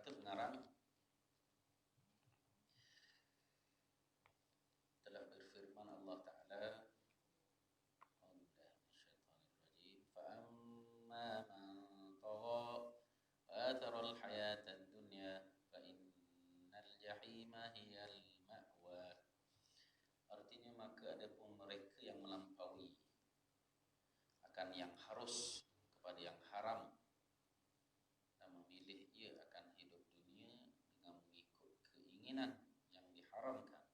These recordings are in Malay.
kebenaran telah berfirman Allah Ta'ala, فَأَمَّا مَنْ طَغَى وَآثَرَ الْحَيَاةَ الدُّنْيَا فَإِنَّ الْجَحِيمَ هِيَ الْمَأْوَى. Artinya, maka adapun mereka yang melampaui akan yang harus kepada yang haram dan memilih ia akan hidup dunia dengan mengikut keinginan yang diharamkan,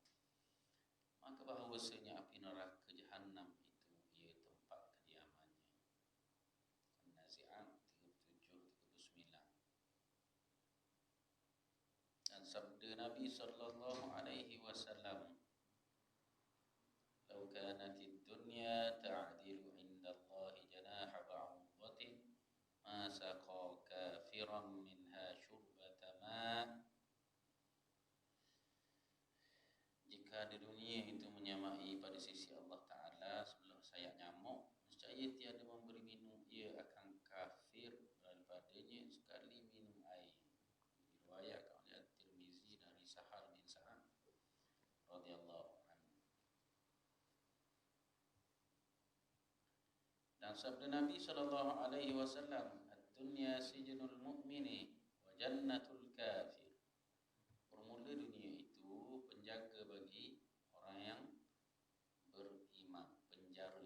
maka bahawasanya api neraka Jahannam itu ia tempat kediamannya. An-Nazi'at 37-39. Dan sabda Nabi sallallahu alaihi wasallam, "Lau kanatid dunya ta'dilu 'inda Allahi janaha ba'udatin ma saqa kafiran minha syurbata ma." Jika di dunia itu menyamai pada sisi Allah Ta'ala sebelah sayap nyamuk, nescaya tiada memberi minum ia akan kafir daripadanya sekali minum air. Diriwayatkan oleh At-Tirmizi dari Sahal bin Sa'ad radhiyallahu anhu. Dan sabda Nabi sallallahu alaihi wasallam, "Ad-dunya sijnul mu'mini wa jannatul kafir." Bermula dunia itu penjaga bagi orang yang beriman, penjara,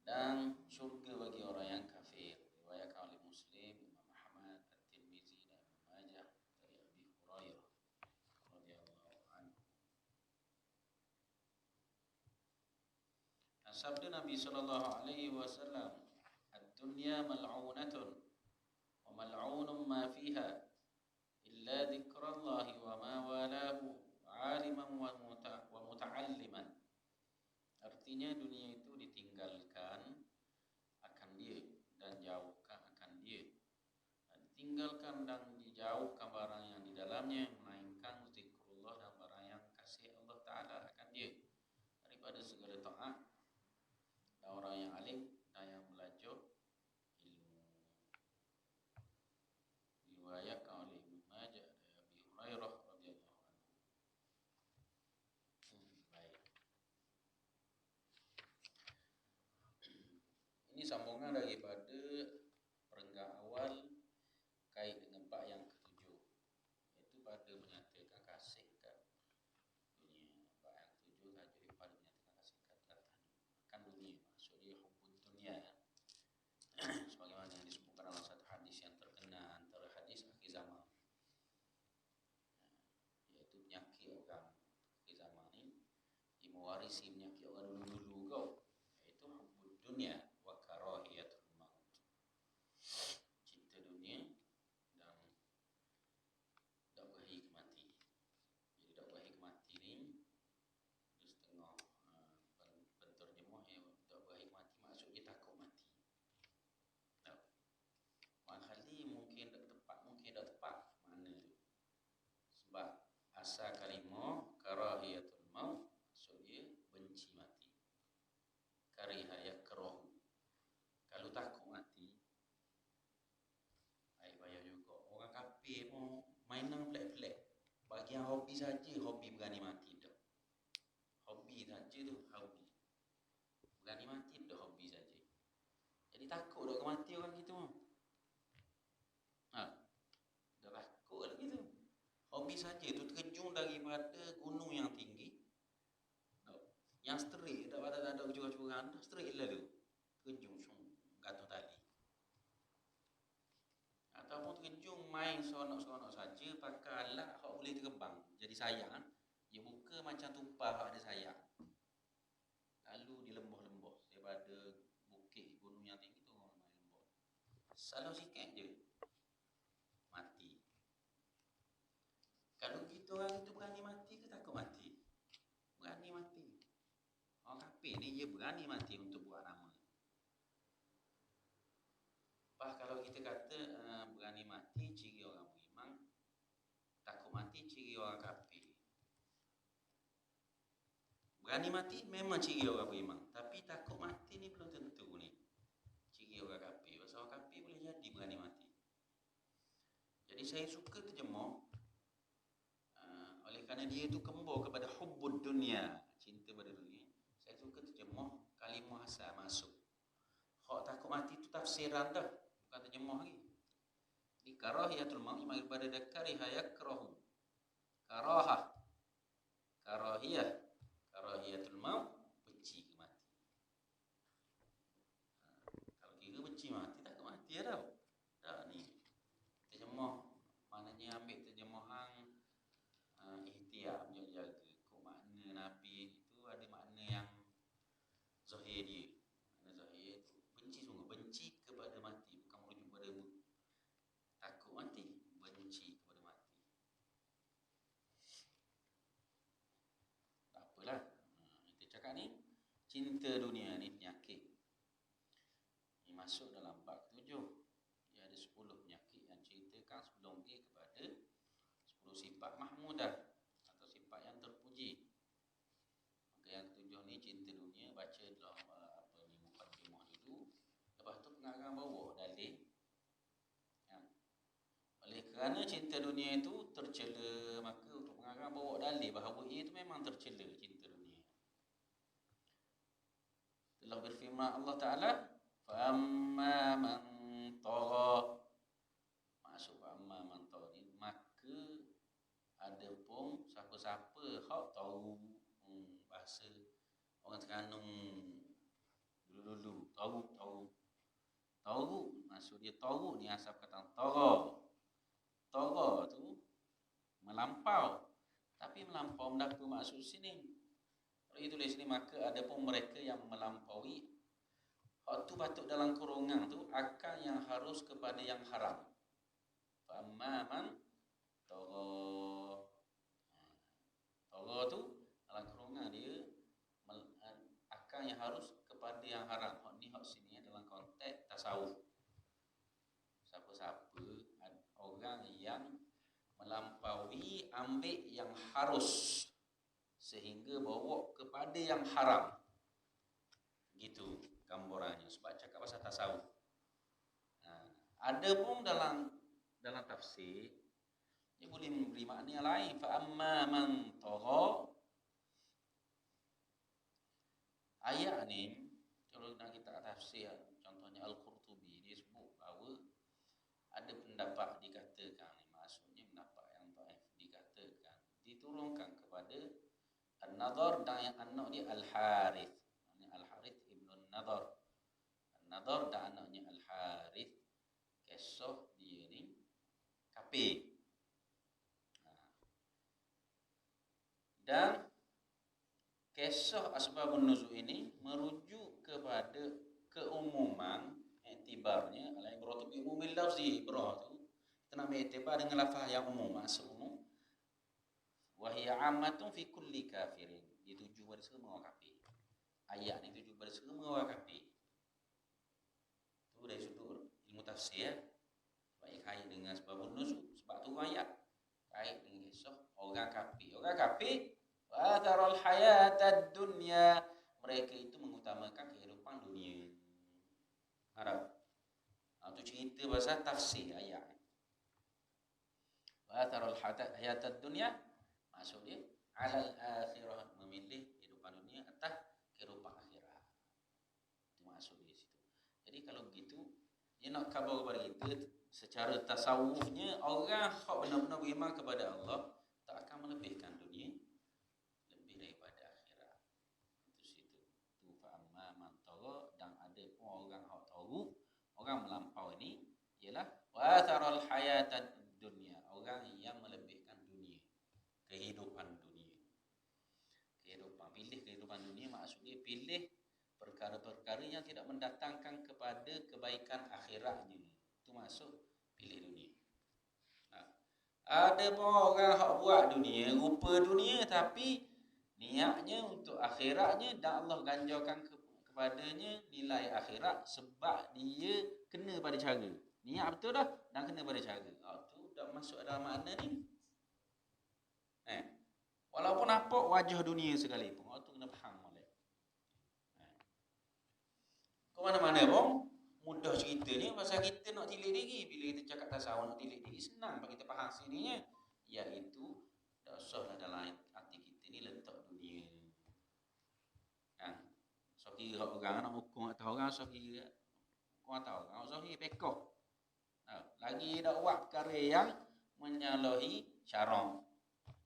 dan syurga bagi orang yang kafir. Riwayatkan oleh Muslim, Imam Ahmad, At-Tirmizi dan Ibnu Majah dari Abi Hurairah radhiyallahu anhu. Dan sabda Nabi sallallahu alaihi wasallam, "Ad-dunya mal'unatun wa mal'unun ma fiha illa dzikrallahi wa ma walahu 'aliman wa muta'alliman." Artinya dunia itu ditinggalkan akan dia dan jauhkan akan dia. Ditinggalkan dan dijauhkan barang yang di dalamnya, melainkan zikrullah dan barang yang kasih Allah Ta'ala akan dia daripada segala taat, dan orang yang alim dan yang belajar ilmu. Diriwayatkan oleh Ibnu Majah dari Abi Hurairah radhiyallahu anhu. Baik. Ini sambungan daripada perenggan awal kait dengan bab yang ketujuh, iaitu pada menyatakan kasih kat dunia. Bab yang ketujuh saja pada menyatakan kasih akan dunia. Maksud dia hubbud dunia, sebagaimana yang disebutkan dalam satu hadis yang terkenal antara hadis akhir zaman, iaitu penyakit orang akhir zaman ini mewarisi penyakit orang dulu-dulu kau, iaitu hubbud dunia wa karahiyatul maut, cinta dunia dan dakwahi kemati. Jadi dakwahi kemati ni setengah penterjemah yang dakwahi kemati maksud dia takut mati. Maknanya mungkin tak tepat, mungkin tak tepat mana tu. Sebab asal kalimah karahiyatul maut maksud dia benci mati. Kariha yakrahu, kalau takut mati. Bayar juga orang kafir pun mainan pelik-pelik. Bagi yang hobi saja, hobi berani mati dah. Hobi saja tu, hobi. Berani mati dah, hobi saja. Jadi takut dah mati orang gitu. Dah takut lah gitu. Hobi saja tu terjun daripada gunung yang tinggi. Yang straight, tak ada curang-curang, dah straight lah tu. Terjun, gantung tali. Ataupun terjun main seronok-seronok saja pakai alat hak boleh terbang. Jadi sayang, dia buka macam tumpah hak ada sayang. Lalu dilembah-lembah daripada bukit gunung yang tinggi tu orang main lembah. Salah sikit je mati. Kalau kita orang itu berani mati ke takut mati? Berani mati. Orang kafir ni dia berani mati untuk buat nama. Kalau kita kata berani mati ciri orang beriman, takut mati ciri orang kafir. Berani mati memang ciri orang beriman, tapi takut mati ni belum tentu ni ciri orang kafir. Pasal orang kafir boleh jadi saya suka terjemah oleh kerana dia tu kembur kepada hubbud dunia, cinta pada dunia. Saya suka terjemah kalimah asal masuk. Hak takut mati tu tafsiran dah, bukan terjemah lagi. Di karahiyatul maut mari pada kariha yakrahu. Karahiyatul maut, benci ke mati. Kalau kira benci mati, tak ke mati dah. Dah ni terjemah, maknanya ambil terjemahan ihtiyam, jaga. Kok makna Nabi itu ada makna yang zahir dia. Makna zahir itu benci sungguh, benci kepada mati, bukan merujuk pada takut mati, benci kepada mati. Tak apalah. Kita cakap ni cinta dunia ni penyakit. Ini masuk dalam bab 7. Dia ada 10 penyakit yang ceritakan sebelum ni kepada 10 sifat mahmudah atau sifat yang terpuji. Maka yang ketujuh ni cinta dunia, baca dalam apa ni mukadimah dulu. Lepas tu pengarang bawa dalil. Oleh kerana cinta dunia itu tercela, maka untuk pengarang bawa dalil bahawa ia itu memang tercela, cinta dunia. Telah berfirman Allah Ta'ala, fa'amma man tagha. Maksud fa'amma man tagha ni, maka ada pun siapa-siapa hak tahu bahasa orang Terengganu dulu-dulu, tahu maksud dia tahu ni asal kata tagha. Tagha tu melampau. Tapi melampau apa maksud sini? Kalau itu tulis sini, maka ada pun mereka yang melampaui. Hak tu patut dalam kurungan tu akal yang harus kepada yang haram. Fa'amma man tagha. Tagha tu dalam kurungan dia akal yang harus kepada yang haram. Hak ni hak sini dalam konteks tasawuf. Siapa-siapa orang yang melampaui ambil yang harus sehingga bawa kepada yang haram. Gitu gambarannya sebab cakap pasal tasawuf. Ada pun dalam tafsir dia boleh memberi makna yang lain. Fa amma man tagha. Ayat ni kalau nak kita tafsir, contohnya Al-Qurtubi, dia sebut bahawa ada pendapat dikatakan, maksudnya pendapat yang dhaif, dikatakan diturunkan kepada An-Nadhr dan yang anak dia Al-Harith. Al-Harith ibn An-Nadhr. An-Nadhr dan anaknya Al-Harith, kisah dia ni kafir. Dan kisah asbabun nuzul ini merujuk kepada keumuman, iktibarnya al-ibratu bi umumil lafzi. Ibrah tu kita nak iktibar dengan lafaz yang umum, maksud umum. Wa hiya ammatun fi kulli kafirin. Dituju pada semua kafir. Ayat ni tuju pada semua kafir. Tu dari sudut ilmu tafsir. Baik kait dengan sebabun nuzul, sebab tu ayat kait dengan kisah orang kafir. Orang kafir wa taral hayatad dunya, mereka itu mengutamakan kehidupan dunia. Harap itu cerita pasal tafsir ayat. Wa taral hayatad dunya, maksud dia alal akhirah, memilih kehidupan dunia atas kehidupan akhirat. Itu maksud dia situ. Jadi kalau begitu, dia nak khabar kepada kita secara tasawufnya, orang hak benar-benar beriman kepada Allah tak akan melebihkan dunia lebih daripada akhirat. Itu situ. Tu fa'amma man tagha. Dan ada pun orang hak tahu, orang melampau ini ialah wa taral hayatad dunya, orang yang melebihkan dunia, kehidupan dunia. Pilih kehidupan dunia, maksud dia pilih perkara-perkara yang tidak mendatangkan kepada kebaikan akhiratnya. Itu maksud pilih dunia. Ada pun orang hak buat dunia, rupa dunia, tapi niatnya untuk akhiratnya, dan Allah ganjarkan kepadanya nilai akhirat sebab dia kena pada cara. Niat betul dah dan kena pada cara. Itu dah masuk dalam makna ni. Walaupun nampak wajah dunia sekalipun, itu kena faham oleh. Ke mana-mana pun mudah cerita kita ni pasal kita nak tilik diri. Bila kita cakap tasawuf nak tilik diri, senang bagi kita faham sininya. Iaitu tak usahlah dalam hati kita ni letak dunia. Kan? So kira orang nak hukum atas orang, so kira hukum atas orang, so kira pekoh. Lagi dak buat perkara yang menyalahi syarak.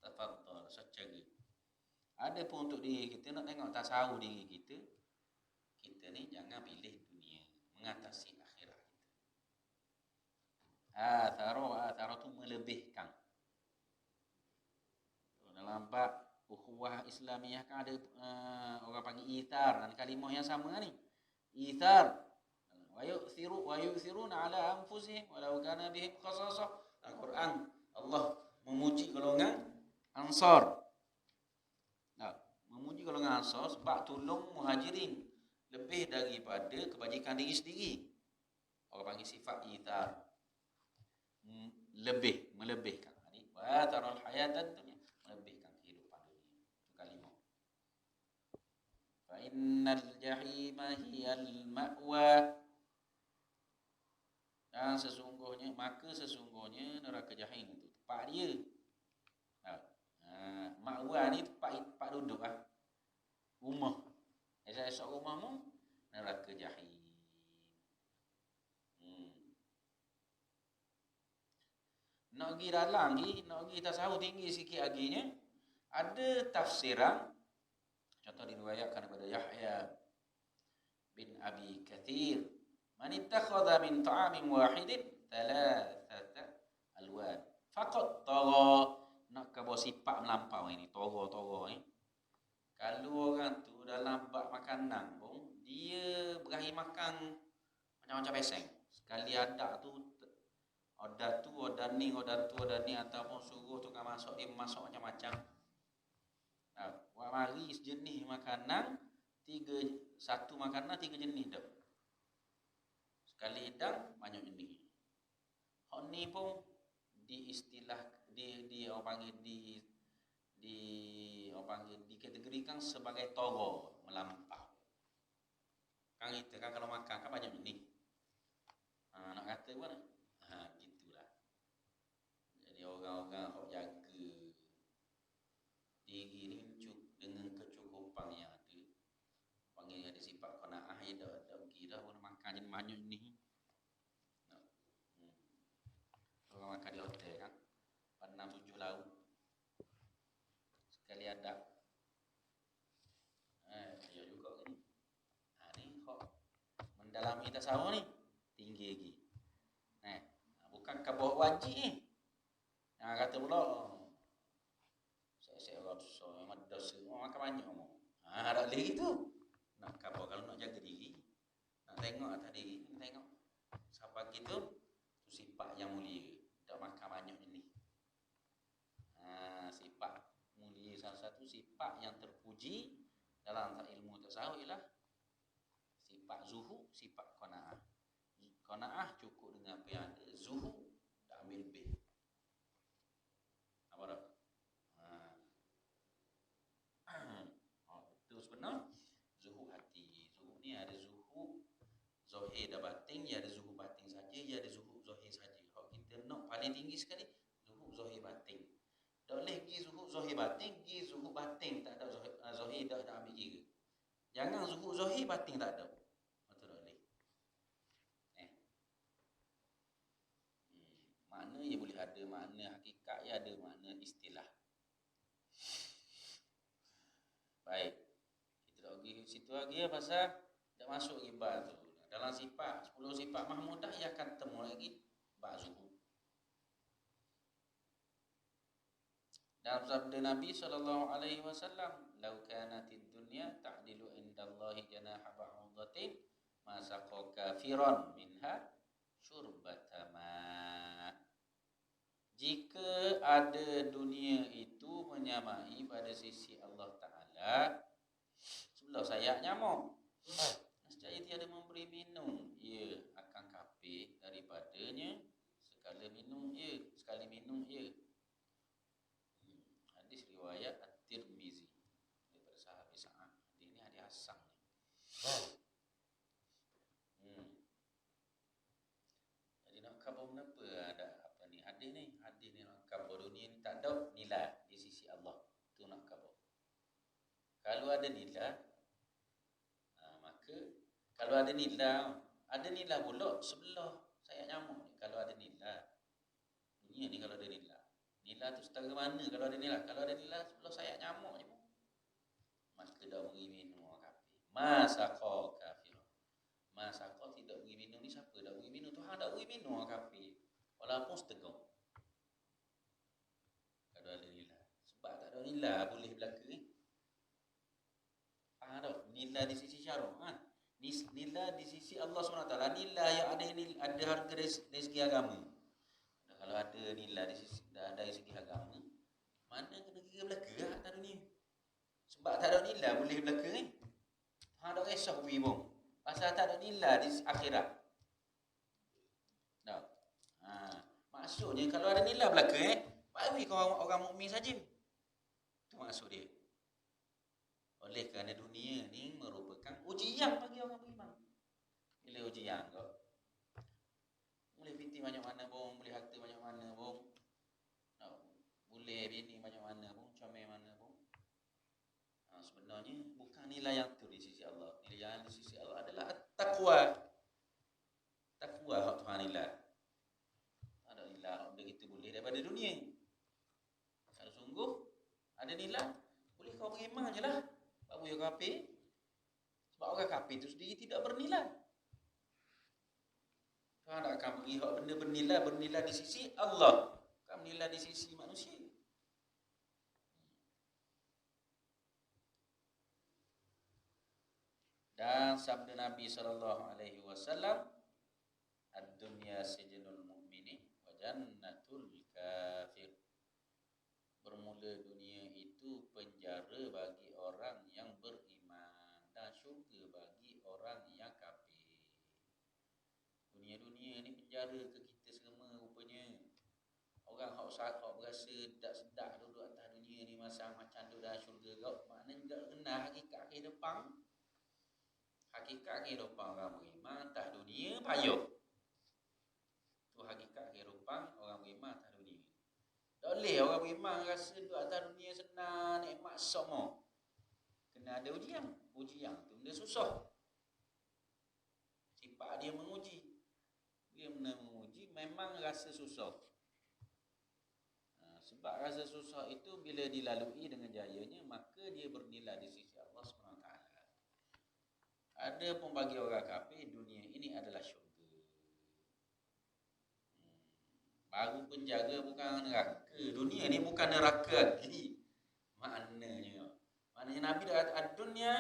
Tafadhal secara. Ada pun untuk diri kita nak tengok tasawuf diri kita. Kita ni jangan pilih dunia mengatasi akhirat kita. Athara tu melebihkan. Dalam bab ukhuwah Islamiyah kan ada orang panggil ithar, dan kalimah yang sama ni. Ithar wa yu'thiruna ala anfusihim walau kana bihim khasasah. Al-Quran Allah memuji golongan Ansar. Memuji golongan Ansar sebab tolong Muhajirin lebih daripada kebajikan diri sendiri. Orang panggil sifat ithar. Melebihkan. Wa taral hayatan dunya, melebihkan kehidupan dunia. Itu kalimah. Fa innal jahima hiyal ma'wa. Dan sesungguhnya neraka jahim itu tempat dia. Ma'wa ni tempat duduk rumah. Esok rumahmu neraka jahim. Nak pergi dalam ni, nak pergi tasawuf tinggi sikit lagi nya, ada tafsiran. Contoh diriwayatkan daripada Yahya bin Abi Kathir, man ittakhadha min ta'amin wahidin thalathata alwan faqad tagha. Nak ke bawa sifat melampau ini, toro ni. Kalau orang tu dalam bab makanan pun, dia berakhir makan macam-macam peseng. Sekali ada tu, order ni, ataupun suruh tukang masak, dia masak macam-macam. Buat mari sejenis makanan, satu makanan 3 jenis dah. Sekali hidang banyak jenis. Hak ni pun dikategorikan sebagai toro, melampau. Kan kita kan kalau makan kan banyak jenis. Nak kata apa? Gitulah. Jadi orang-orang hok jaga diri ni dengan kecukupan yang ada. Panggil ada sifat qanaah, dia dak kira orang makan jenis banyak jenis. Orang makan di hotel kan 6-7 lauk sekali ada. Ya juga ni. Ni kok mendalami tasawuf ni tinggi lagi. Bukan kabah wajib ni. Yang kata pula saya rasa memang dosa makan banyak omong. Ada lagi tu. Nak kabah kalau nak jaga diri, nak tengok atas diri, nak tengok siapa gitu tu sifat yang mulia. Tak makan banyak ini. Sifat mulia salah satu sifat yang terpuji dalam ilmu tasawuf ialah sifat zuhud, sifat qanaah. Qanaah cukup dengan apa yang ada. Zuhud tak ambil lebih. Apa dah? Itu sebenar zuhud hati. Zuhud ni ada zuhud zahir dan batin, dia ada zuhud batin saja, dia ada zuhud zahir saja. Nak paling tinggi sekali zuhud zahir batin. Tak boleh pergi zuhud zahir batin, pergi zuhud batin tak ada zahir tak ambil kira. Jangan zuhud zahir batin tak ada. Betul tak boleh. Makna ia boleh ada makna hakikat, ia ada makna istilah. Baik. Kita nak pergi situ lagi pasal tak masuk riba tu. Dalam sifat 10 sifat mahmudah ia akan temu lagi bab zuhud. Dalam sabda Nabi SAW, "Lau kanatid dunya ta'dilu indallahi janaha ba'udatin, ma saqa kafiran minha syurbata ma." Jika ada dunia itu menyamai pada sisi Allah Ta'ala sebelah sayap nyamuk, nescaya tiada memberi minum, ia akan kafir daripadanya sekali minum ia. Hadis riwayat At-Tirmizi daripada sahabat Sa'ad. Ini hadis hasan ni. khabar kenapa ada apa ni? Hadis ni nak khabar dunia ni tak ada nilai di sisi Allah. Tu nak khabar. Kalau ada nilai, maka kalau ada nilai pula sebelah sayap nyamuk ni. Kalau ada nilai, dunia ni kalau ada nilai tu setara mana kalau ada nilai? Kalau ada nilai sebelah sayap nyamuk je pun. Maka tak beri minum orang kafir. Masaqa kafir. Masaqa tidak beri minum ni siapa tak beri minum? Tuhan tak beri minum orang kafir. Walaupun setengah. Kalau ada nilai. Sebab tak ada nilai boleh berlaku ni. Faham tak? Nilai di sisi syarak kan? Nilai di sisi Allah SWT. Nilai yang ada harga dari segi agama. Kalau ada nilai dari segi agama, mana kena kira belaka atas dunia. Sebab tak ada nilai boleh belaka ni. Hang tak kisah bui pun. Pasal tak ada nilai di akhirat. Tak. Maksudnya kalau ada nilai belaka bagi kau orang mukmin saja. Itu maksud dia. Oleh kerana dunia ni merupakan ujian bagi orang beriman. Bila ujian kau boleh piti banyak mana pun, boleh harta banyak mana pun, boleh bini banyak mana pun, comel mana pun. Sebenarnya bukan nilai yang tu di sisi Allah. Nilai yang di sisi Allah adalah takwa. Takwa hak Tuhan nilai. Ada nilai hak begitu boleh daripada dunia. Kalau sungguh ada nilai, boleh kau beriman je lah. Babu yang kafir. Sebab orang kafir itu sendiri tidak bernilai. Tuhan tak akan beri hak benda bernilai di sisi Allah, bukan bernilai di sisi manusia. Dan sabda Nabi SAW, ad-dunya sijnul mu'mini wa jannatul kafir. Bermula dunia itu penjara bagi orang yang beriman dan syurga bagi orang yang kafir. Dunia ni penjara ke kita semua rupanya. Orang hak berasa sedap duduk atas dunia ni macam duduk dalam syurga kau, maknanya tak kenal hakikat kehidupan. Hakikat kehidupan orang beriman atas dunia payah. Tu hakikat kehidupan orang beriman atas dunia. Tak boleh orang beriman rasa duduk atas dunia senang, nikmat semua. Kena ada ujian. Ujian tu benda susah. Sifat dia menguji. Dia menguji memang rasa susah. Sebab rasa susah itu bila dilalui dengan jayanya, maka dia bernilai di sisi Allah SWT. Ada pun bagi orang kafir, dunia ini adalah syurga. Baru penjaga bukan neraka. Dunia ni bukan neraka lagi. Maknanya Nabi dah kata ad-dunya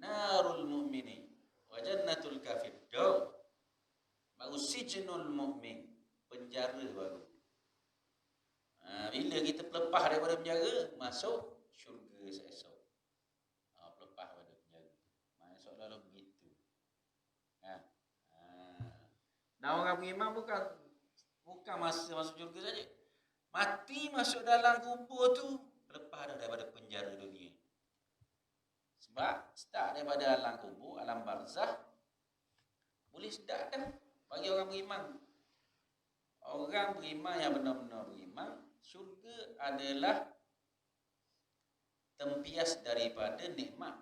narul mu'mini wa jannatul kafir. Baru sijnul mu'min, penjara baru. Bila kita lepas daripada penjara, masuk syurga esok. Lepas daripada penjara. Maksud dalam begitu. Dan orang beriman bukan masa masuk syurga saja. Mati masuk dalam kubur tu lepas daripada penjara dunia. Sebab start daripada alam kubur, alam barzah, boleh sedap dah bagi orang beriman. Orang beriman yang benar-benar beriman, syurga adalah tempias daripada nikmat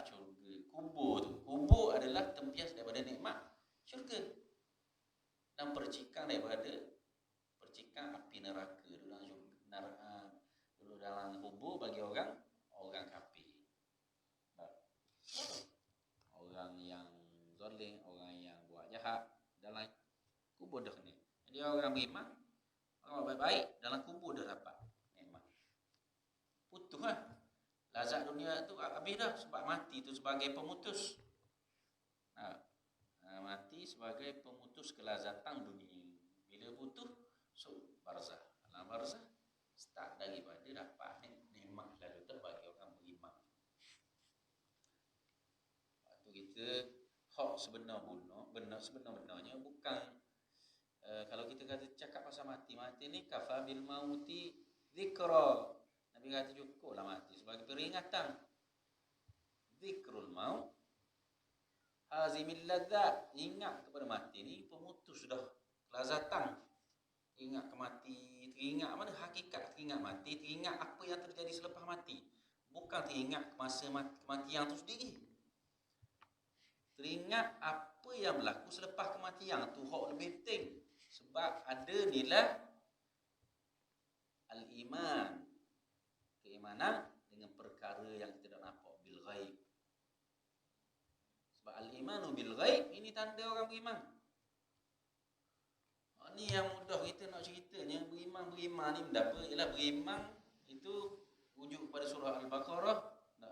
syurga. Kubur adalah tempias daripada nikmat syurga. Dan percikan api neraka dulu dalam kubur bagi orang kafir. Orang yang zalim, orang yang buat jahat dalam kubur dah kena. Jadi orang beriman, orang baik-baik dalam kubur dah dapat nikmat. Putus lah. Lazat dunia tu habis dah sebab mati tu sebagai pemutus. Mati sebagai pemutus kelazatan dunia. Bila putus, barzah. Alam barzah start daripada dapat nikmat lalu tu bagi orang beriman. Waktu kita hak sebenarnya bukan kalau kita kata cakap pasal mati ni kafa bil mauti zikra. Nabi kata cukuplah mati sebagai peringatan. Zikrul maut hazimil ladzat, ingat kepada mati ni pemutus dah kelazatan. Teringat ke mati, teringat mana hakikat, teringat mati, teringat apa yang terjadi selepas mati. Bukan teringat masa kematian tu sendiri. Teringat apa yang berlaku selepas kematian tu hak lebih penting. Sebab ada nilai al-iman, keimanan dengan perkara yang kita tak nampak, bil ghaib. Sebab al-imanu bil ghaib ini tanda orang beriman. Ni yang mudah kita nak ceritanya. Beriman ni benda apa? Ialah beriman itu rujuk pada surah Al-Baqarah.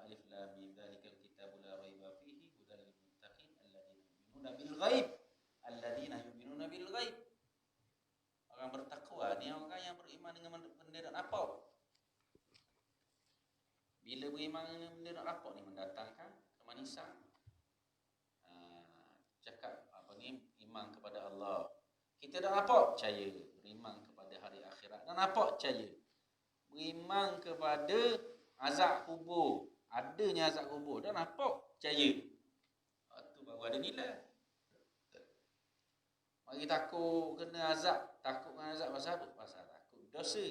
Alif lam mim dzalikal kitabu la raiba fihi hudal lil muttaqin alladziina yu'minuna bil ghaib. Alladziina yu'minuna bil ghaib. Orang bertakwa ni orang yang beriman dengan benda tak nampak. Bila beriman dengan benda tak nampak ni mendatangkan kemanisan. Cakap apa ni, iman kepada Allah. Kita dah nampak, percaya. Beriman kepada hari akhirat, dah nampak, percaya. Beriman kepada azab kubur, adanya azab kubur, dah nampak, percaya. Itu baru ada nilai. Mari takut kena azab. Takut kena azab pasal apa? Pasal takut dosa.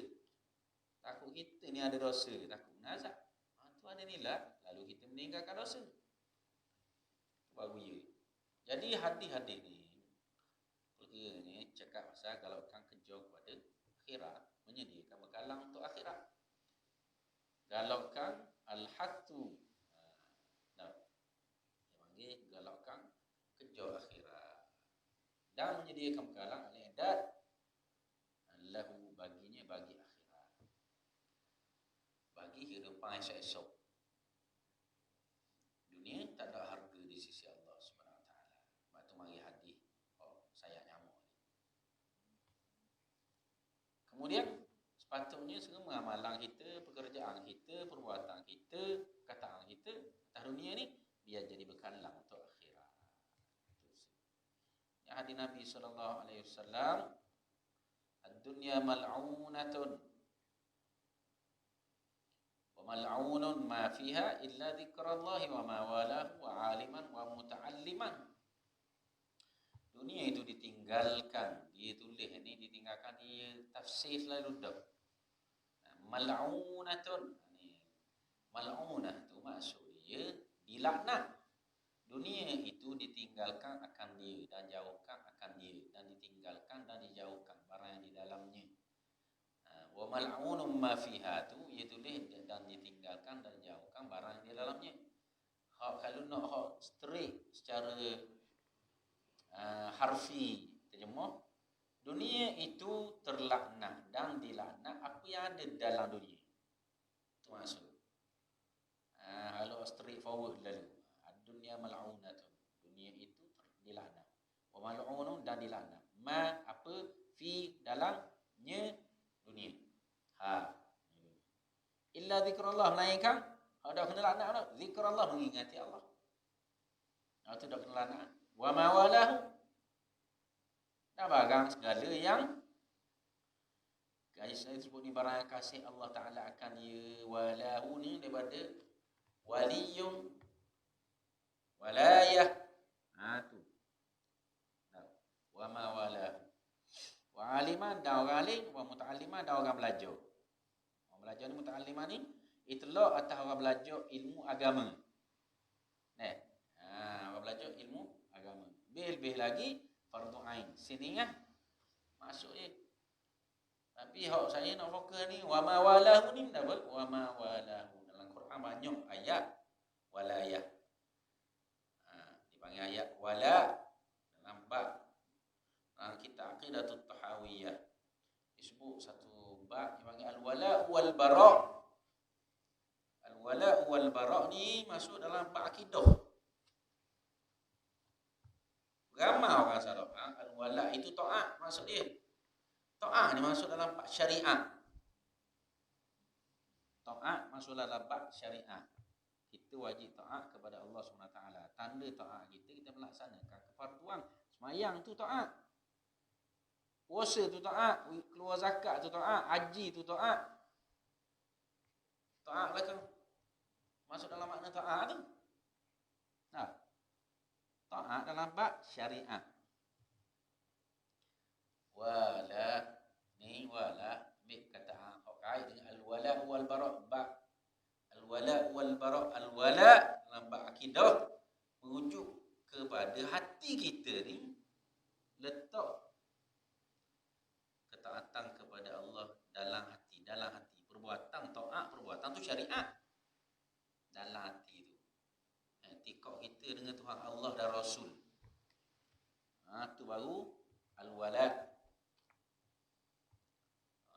Takut kita ni ada dosa, takut kena azab. Itu ada nilai. Lalu kita meninggalkan dosa. Baru ya. Jadi hadis-hadis ni ni cakap pasal kalau kang kejar kepada akhirat, menyediakan bekalan untuk akhirat. Galaukan al-hattu, dia panggil galaukan kejar akhirat dan menyediakan bekalan al-i'dad lahu, baginya, bagi akhirat, bagi kehidupan esok-esok. Dunia tak ada harga di sisi Allah Subhanahu Wa Taala. Sebab tu mari hadis sayat nyamuk. Kemudian sepatutnya semua amalan kita, pekerjaan kita, perbuatan kita, kataan kita atas dunia ni biar jadi bekalan untuk akhirat. Yang hadis Nabi sallallahu alaihi wasallam, ad-dunya mal'unatun wa mal'unun ma fiha illa dzikrallahi wa ma walahu wa 'aliman wa muta'alliman. Dunia itu ditinggalkan, dia tulis ni ditinggalkan, dia tafsir selalu dah. Mal'unatun, mal'unah tu maksud dia dilaknat. Dunia itu ditinggalkan akan dia dan jauhkan akan dia, dan ditinggalkan dan dijauhkan barang yang di dalamnya. Wa mal'unun ma fiha tu dia tulis dan ditinggalkan dan dijauhkan barang yang di dalamnya. Kalau nak hak straight secara harfi terjemah, dunia itu terlaknat dan dilaknat apa yang ada dalam dunia. Itu maksud. Kalau straight forward lalu, dunia mal'unatun, dunia itu dilaknat. Wa mal'unun, dan dilaknat. Ma apa, fi dalamnya dunia. Illa zikrullah, melainkan ada kena laknat tak? Zikrullah, mengingati Allah. Itu dah kena laknat. Wa ma walahu, dan barang segala yang saya sebut ni barang yang kasih Allah Ta'ala akan dia. Walahu ni daripada waliyun, walayah. Tu. Wa ma walahu. Wa aliman, dan orang alim. Wa muta'alliman, dan orang belajar. Orang belajar ni, muta'alliman ni itulah atas orang belajar ilmu agama. Orang belajar ilmu agama. Lebih lagi fardu ain. Sini kan masuk je. Tapi hak saya nak fokus ni wa ma walahu ni apa? Wa ma walahu. Dalam Quran banyak ayat walayah. Dipanggil ayat wala dalam bab kitab Aqidatut Tahawiyah. Disebut satu bab dipanggil al-wala wal bara'. Al-wala wal bara' ni masuk dalam bab akidah. Ramai orang salah. Al-wala itu taat maksud dia. Taat ni masuk dalam bab syariat. Taat masuk dalam bab syariat. Kita wajib taat kepada Allah SWT. Tanda taat kita melaksanakan kefarduan. Semayang tu taat. Puasa tu taat. Keluar zakat tu taat. Haji tu taat. Taat lah kan. Masuk dalam makna taat tu. Taat dalam bab syariat. Wala ni wala ambil kata hak kait dengan al-wala wal bara' bab al-wala wal bara'. Al-wala dalam bab akidah merujuk kepada hati kita ni letak ketaatan kepada Allah dalam hati. Perbuatan taat, perbuatan tu syariat dalam hati tu. Etikad kita dengan Tuhan Allah dan Rasul. Tu baru al-wala.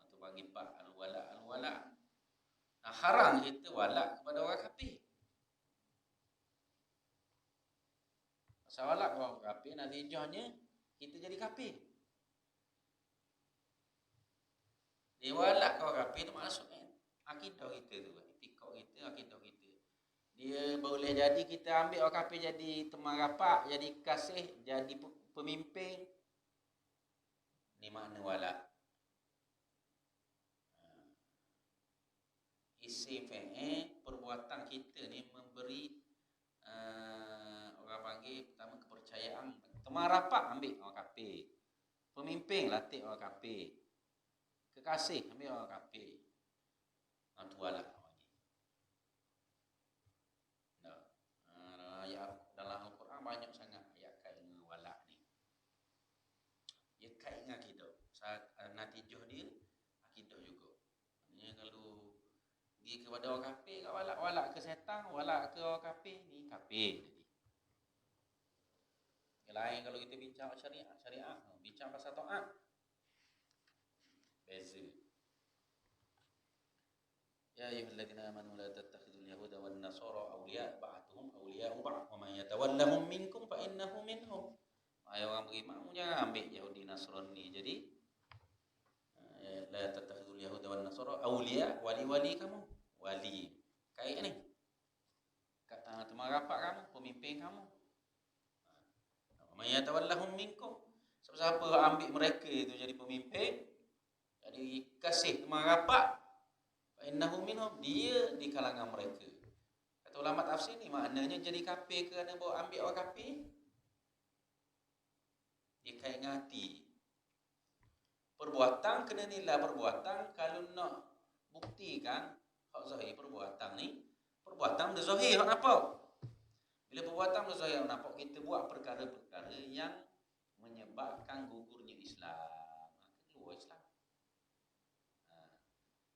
Tu bagi bab al-wala. Haram kita wala kepada orang kafir. Pasal wala kepada orang kafir, natijahnya kita jadi kafir. Dia wala kepada orang kafir tu maksudnya akidah kita tu, etikad kita, akidah kita. Dia boleh jadi kita ambil orang kafir jadi teman rapat, jadi kasih, jadi pemimpin. Ni makna wala. Isim fi'il, perbuatan kita ni memberi orang panggil pertama kepercayaan. Teman rapat ambil orang kafir. Pemimpin latih orang kafir. Kekasih ambil orang kafir. Tu wala. Ayat dalam Al-Quran banyak sangat ayat kait dengan wala ni. Dia kait dengan akidah. Natijah dia akidah juga. Maknanya kalau pergi kepada orang kafir, wala ke setan, wala ke orang kafir, ni kafir jadi. Yang lain kalau kita bincang syariat, bincang pasal taat. Beza. Ya ayyuhalladzina amanu la tattakhidul yahuda wan nasara awliya ba'dhum awliya'u ba'd wa man yatawallahum minkum fa innahu minhum. Orang beriman jangan ambil Yahudi Nasrani. Jadi la tattakhidul yahuda wan nasara awliya, wali-wali kamu. Wali kait ni teman rapat kamu, pemimpin kamu. Man yatawallahum minkum, siapa ambil mereka itu jadi pemimpin, jadi kasih teman rapat, fa innahu minhum, dia di kalangan mereka. Kata ulama tafsir ni maknanya jadi kafir kerana bawa ambil orang kafir, dia kait dengan hati. Perbuatan kena nilai perbuatan. Kalau nak buktikan hak zahir perbuatan ni, perbuatan dah zahir hak nampak. Bila perbuatan dah zahir hak nampak, kita buat perkara-perkara yang menyebabkan gugurnya Islam, keluar Islam.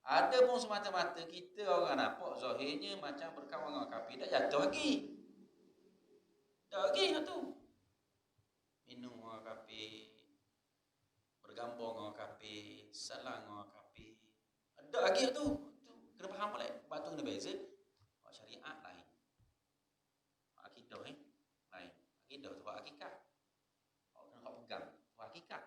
Ada pun semata-mata kita orang nampak zahirnya macam berkawan dengan kafir, dah jatuh lagi. Dah lagi tu. Minum orang kafir, bergambung dengan orang kafir, salah dengan orang kafir. Ada lagi tu. Kena faham boleh. Batu kena beza. Syariat lain. Akidah lain. Akidah tu hakikat. Kena pegang. Tu hakikat.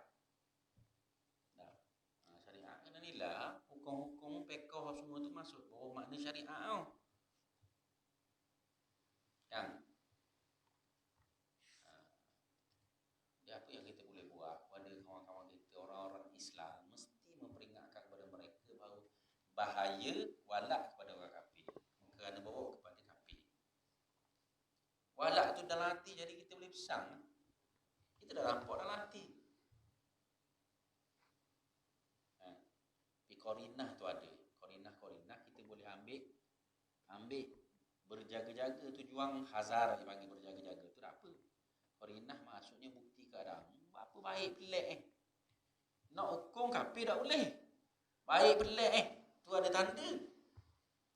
Syariat kena nilai. Hukum-hukum, pekoh semua tu masuk bawah makna syariat tau. Yang apa yang kita boleh buat pada kawan-kawan kita, orang-orang Islam, mesti memperingatkan kepada mereka bahawa bahaya walak kepada orang kafir, kerana bawa kepada kafir. Walak tu dalam hati, jadi kita boleh pesan. Kita dah nampak dalam hati. Korinah tu ada. Korinah kita boleh ambil berjaga-jaga tu, juang hazar dipanggil berjaga-jaga tu apa? Korinah maksudnya bukti keadaan. Apa baik pelik nak hukum kafir tak boleh. Baik pelik tu ada tanda.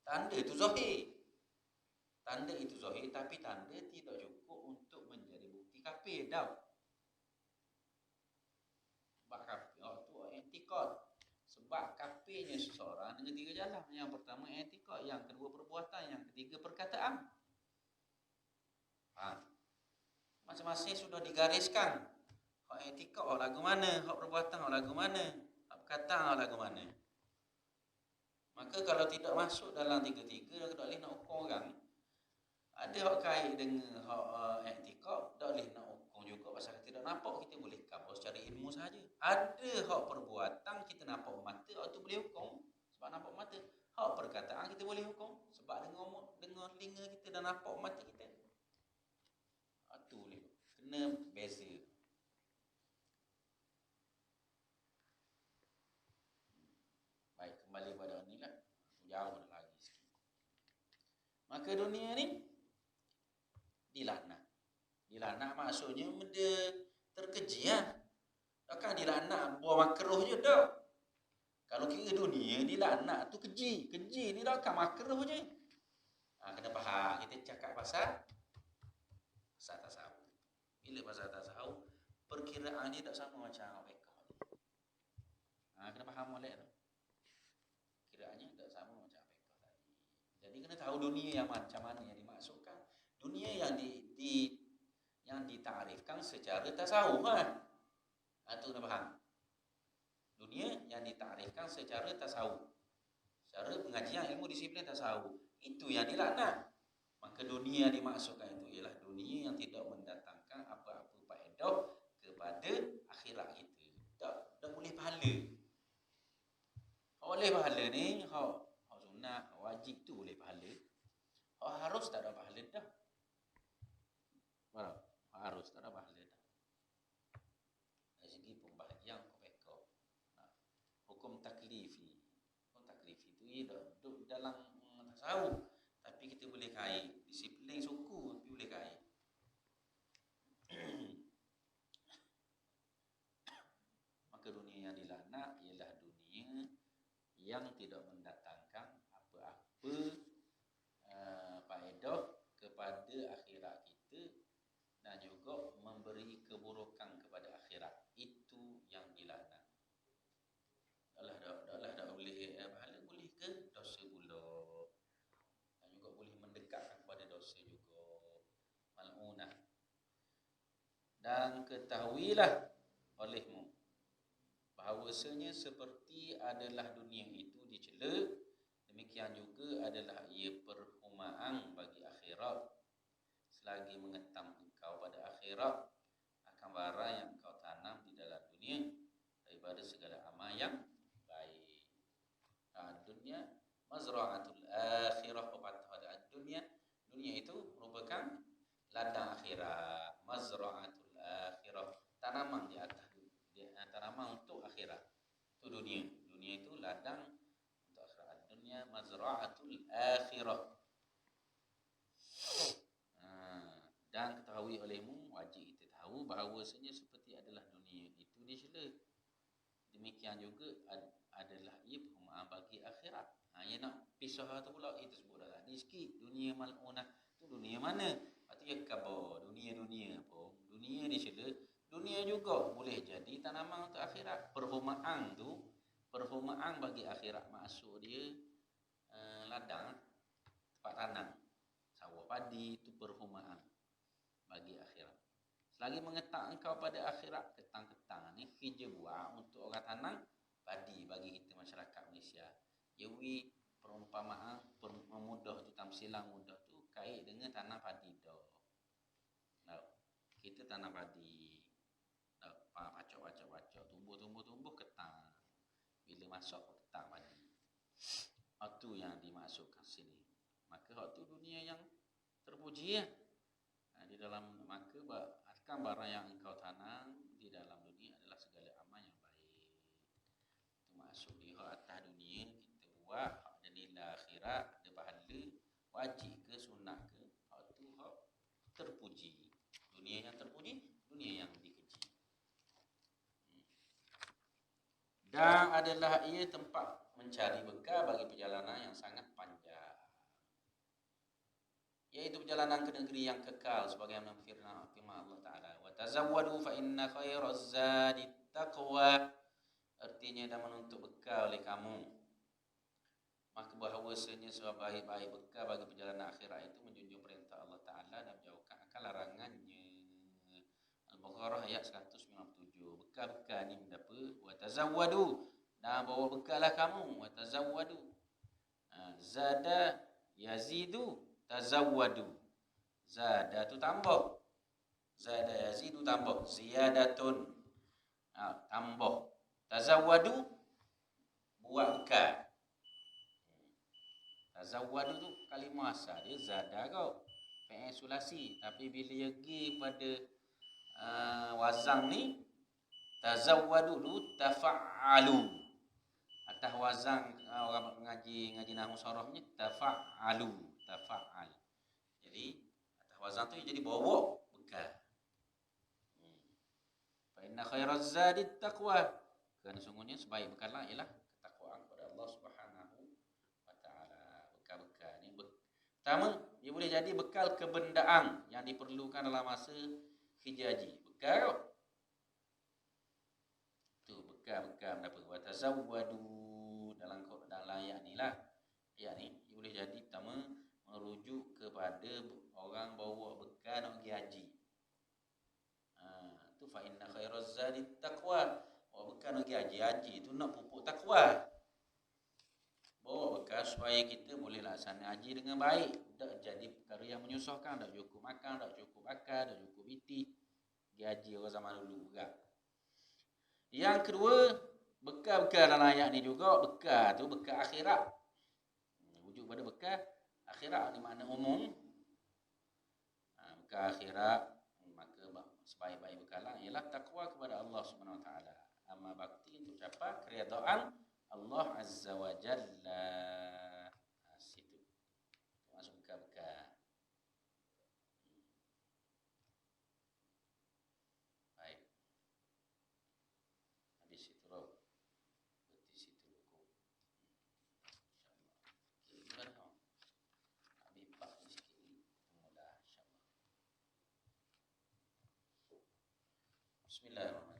Tanda tu zahir. Tanda itu zahir, tapi tanda tidak cukup untuk menjadi bukti kafir dah. Sebab kafir tu etikad. Sebab kafirnya seseorang dengan tiga jalan. Yang pertama etikad, yang kedua perbuatan, yang ketiga perkataan. Masing-masing sudah digariskan. Hak etikad hak lagu mana, hak perbuatan hak lagu mana, hak perkataan hak lagu mana. Maka kalau tidak masuk dalam tiga-tiga, tak boleh nak hukum orang. Ada hak kait dengan hak etikad, tak boleh nak hukum juga pasal tidak nampak, kita boleh cover secara ilmu saja. Ada hak perbuatan kita nampak mata, hak tu boleh hukum sebab nampak mata. Hak perkataan kita boleh hukum sebab dengar telinga kita dan nampak mata kita. Tu boleh. kena beza. Baik, kembali pada ni lah. Jauh lagi sikit. Maka dunia ni dilaknat. Dilaknat maksudnya benda terkeji lah. Takkan dilaknat buah makruh je dah. Kalau kira dunia dilaknat tu keji. Keji ni takkan makruh je. Kena faham. Kita cakap pasal tasawuf. Bila pasal tasawuf, perkiraan dia tak sama macam fiqh. Kena faham molek tu. Kiraannya tak sama macam fiqh tadi. Jadi kena tahu dunia yang macam mana yang dimaksudkan. Dunia yang yang ditarifkan secara tasawuf kan. Itu kena faham. Dunia yang ditarifkan secara tasawuf. Secara pengajian ilmu disiplin tasawuf. Itu yang dilaknat. Maka dunia yang dimaksudkan itu ialah dunia yang tidak mendatangkan apa-apa faedah kepada akhirat kita. Tak boleh pahala. Oleh pahala ni, hak sunat, hak wajib tu boleh pahala. Hak harus tak ada pahala dah. Faham? Hak harus tak ada pahala dah. Dari segi pembahagian fiqh. Hukum taklifi. Hukum taklifi tu ia duduk dalam tasawuf. Tapi kita boleh kait. Disiplin suku tapi boleh kait. Maka dunia yang dilaknat ialah dunia yang tidak mendatangkan apa-apa faedah kepada akhirat kita dan juga memberi keburukan kepada akhirat. Itu yang dilaknat. Tak boleh pahala, boleh ke dosa pula. Dan juga boleh mendekatkan kepada dosa juga. Mal'unah. Dan ketahuilah olehmu bahawasanya seperti adalah dunia itu dicela, demikian juga adalah ia perhumaan bagi akhirat. Selagi mengetam engkau pada akhirat akan barang yang engkau tanam di dalam dunia daripada segala amal yang baik. Dunia mazra'atul akhirah. Pada dunia itu merupakan ladang akhirat. Mazra'atul akhirah, tanaman di atas tanaman untuk akhirat. Itu dunia. Dunia itu ladang untuk akhirat. Dunia mazra'atul akhirah. Dan ketahui olehmu, wajib kita tahu bahawasanya seperti adalah dunia itu dicela. Demikian juga adalah ia perhumaan bagi akhirat. Ia nak pisah tu pula, kita sebut dah tadi sikit. Dunia mal'unah tu dunia mana? Lepas tu ia khabar. Dunia pun. Dunia dicela. Dunia juga boleh jadi tanaman untuk akhirat. Perhumaan tu, perhumaan bagi akhirat. Maksud dia ladang, tempat tanam. Sawah padi itu perhumaan bagi akhirat. Selagi mengetak engkau pada akhirat, ketang-ketang ni kerja buat untuk orang tanam padi bagi kita masyarakat Malaysia. Yawi perumpamaan mudah tu, tamsilan mudah tu kait dengan tanam padi dah. Kita tanam padi. Pacak, tumbuh ketang. Bila masuk ketang padi. Itu yang dimaksudkan sini. Maka hak tu dunia yang terpuji ya. Di dalam maka akan barang yang engkau tanam di dalam dunia adalah segala amal yang baik. Itu maksud dia hak atas dunia kita buat, hak ada nilai akhirat, ada pahala, wajib ke sunat ke, hak tu hak terpuji. Dunia yang terpuji, dunia yang dikeji. Dan adalah ia tempat mencari bekal bagi perjalanan yang sangat panjang. Iaitu perjalanan ke negeri yang kekal sebagaimana firman Allah Ta'ala, wa tazawwadu fa inna khairaz zadi taqwa. Artinya dan menuntut bekal oleh kamu. Maka bahawasanya sebaik-baik bekal bagi perjalanan akhirat itu menjunjung perintah Allah Ta'ala dan menjauhkan akan larangannya. Al-Baqarah ayat 197. Bekal-bekal ni benda apa? Wa tazawwadu, dan bawa bekal lah kamu. Wa tazawwadu, zada yazidu tazawwadu. Zada tu tambah. Zada yazidu tambah. Ziyadatun, tambah. Tazawwadu, buat bekal. Tazawwadu tu kalimah asal dia zada kau. Fi'il sulasi. Tapi bila dia pergi pada wazan ni tazawwadu dulu tafa'alu. Atas wazan orang ngaji nahwu sharaf ni tafa'alu, tafa'al. Jadi atas wazan tu jadi bawa bekal. Fa inna khairaz zadi taqwa. Kerana sungguhnya sebaik bekallah ialah ketakwaan kepada Allah Subhanahu wa taala. Bekal-bekal ni pertama, dia boleh jadi bekal kebendaan yang diperlukan dalam masa haji. Bekal tu bekal-bekal apa? Wa tazawwadu dalam ayat ni lah. Ayat ni dia boleh jadi pertama merujuk kepada orang bawa bekal nak pergi haji. Tu fa inna khairaz zadi taqwa. Bawa bekal nak pergi haji. Haji tu nak pupuk takwa. Bawa bekal supaya kita boleh laksana haji dengan baik. Tak jadi perkara yang menyusahkan, tak cukup makan, tak cukup akal, tak cukup biti. Pergi haji orang zaman dulu berat. Yang kedua, bekal-bekal dalam ayat ni juga, bekal tu bekal akhirat. Rujuk pada bekal akhirat ni makna umum. Bekal akhirat, maka sebaik-baik bekalan ialah takwa kepada Allah Subhanahu Wa Taala. Amal bakti untuk capai keridaan Allah Azza wa Jalla. Situ masuk bekal-bekal. Baik. Habis itu roh. Berarti situ cukup. InsyaAllah. Habis pak sikit ni. Mula insyaAllah. Bismillahirrahmanirrahim.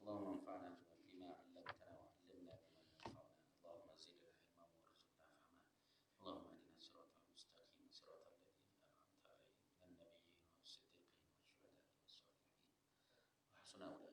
اللهم انفعنا بما علمتنا وعلمنا بما ينفعنا اللهم زدنا علما وارزقنا فهما اللهم اهدنا الصراط المستقيم صراط الذين انعمت عليهم من النبيين والصديقين والشهداء والصالحين وحسن اولئك